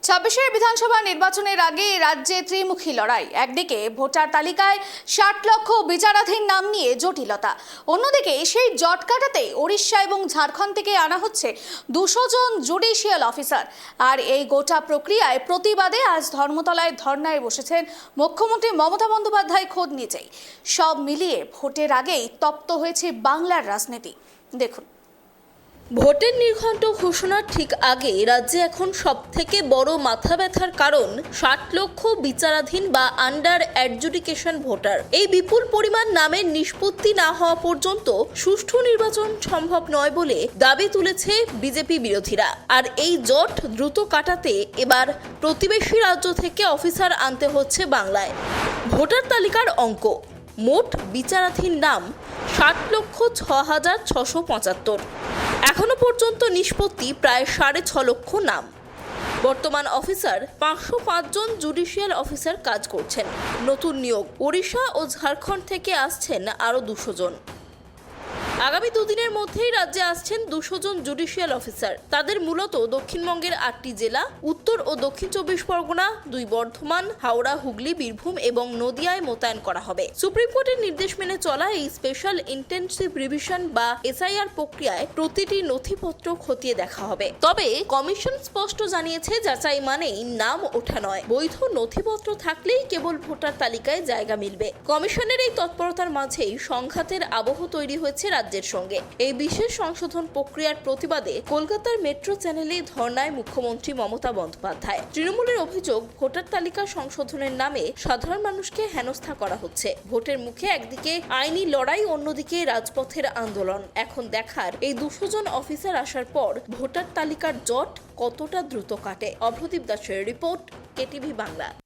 ছাব্বিশের বিধানসভা নির্বাচনের আগে রাজ্যে ত্রিমুখী লড়াই। একদিকে ভোটার তালিকায় ৬০ লক্ষ বিচারাধীন নাম নিয়ে জটিলতা, অন্যদিকে সেই জট কাটাতে ওড়িশা এবং ঝাড়খণ্ড থেকে আনা হচ্ছে ২০০ জন জুডিশিয়াল অফিসার। আর এই গোটা প্রক্রিয়ায় প্রতিবাদে আজ ধর্মতলায় ধর্নায় বসেছেন মুখ্যমন্ত্রী মমতা বন্দ্যোপাধ্যায় খোদ নিজেই। সব মিলিয়ে ভোটের আগেই তপ্ত হয়েছে বাংলার রাজনীতি। দেখুন, ভোটের নির্ঘণ্ট ঘোষণার ঠিক আগে রাজ্যে এখন সবথেকে বড় মাথা ব্যথার কারণ ৬০ লক্ষ বিচারাধীন বা আন্ডার অ্যাডজুডিকেশন ভোটার। এই বিপুল পরিমাণ নামের নিষ্পত্তি না হওয়া পর্যন্ত সুষ্ঠু নির্বাচন সম্ভব নয় বলে দাবি তুলেছে বিজেপি বিরোধীরা। আর এই জট দ্রুত কাটাতে এবার প্রতিবেশী রাজ্য থেকে অফিসার আনতে হচ্ছে বাংলায়। ভোটার তালিকার অঙ্ক, মোট বিচারাধীন নাম ৬০,০৬,৬৭৫। এখনো পর্যন্ত নিষ্পত্তি প্রায় ৬.৫ লক্ষ নাম। বর্তমান অফিসার ৫০৫ জন জুডিশিয়াল অফিসার কাজ করছেন। নতুন নিয়োগ, ওড়িশা ও ঝাড়খণ্ড থেকে আসছেন আরও ২০০ জন। আগামী দুদিনের মধ্যেই রাজ্যে আসছেন ২০০ জন জুডিশিয়াল অফিসার। তাদের মূলত দক্ষিণবঙ্গের ৮টি জেলা, উত্তর ও দক্ষিণ ২৪ পরগনা, ২ বর্ধমান, হাওড়া, হুগলি, বীরভূম এবং নদিয়ায় মোতায়েন করা হবে। সুপ্রিম কোর্টের নির্দেশ মেনে চলা এই স্পেশাল ইন্টেনসিভ রিভিশন বা এসআইআর প্রক্রিয়ায় প্রতিটি নথিপত্র খতিয়ে দেখা হবে। তবে কমিশন স্পষ্ট জানিয়েছে, যাচাই মানেই নাম ওঠা নয়, বৈধ নথিপত্র থাকলেই কেবল ভোটার তালিকায় জায়গা মিলবে। কমিশনের এই তৎপরতার মাঝেই সংঘাতের আবহ তৈরি হয়েছে রাজ্যের সঙ্গে। এই বিশেষ সংশোধন প্রক্রিয়ার প্রতিবাদে কলকাতার মেট্রো চ্যানেলে ধর্নায় মুখ্যমন্ত্রী মমতা বন্দ্যোপাধ্যায়। তৃণমূলের অভিযোগ, ভোটার তালিকা সংশোধনের নামে সাধারণ মানুষকে হেনস্থা করা হচ্ছে। ভোটের মুখে একদিকে আইনি লড়াই, অন্যদিকে রাজপথের আন্দোলন। এখন দেখার এই ২০০ জন অফিসার আসার পর ভোটার তালিকার জট কতটা দ্রুত কাটে। অভ্রদীপ দাসের রিপোর্ট, কেটিভি বাংলা।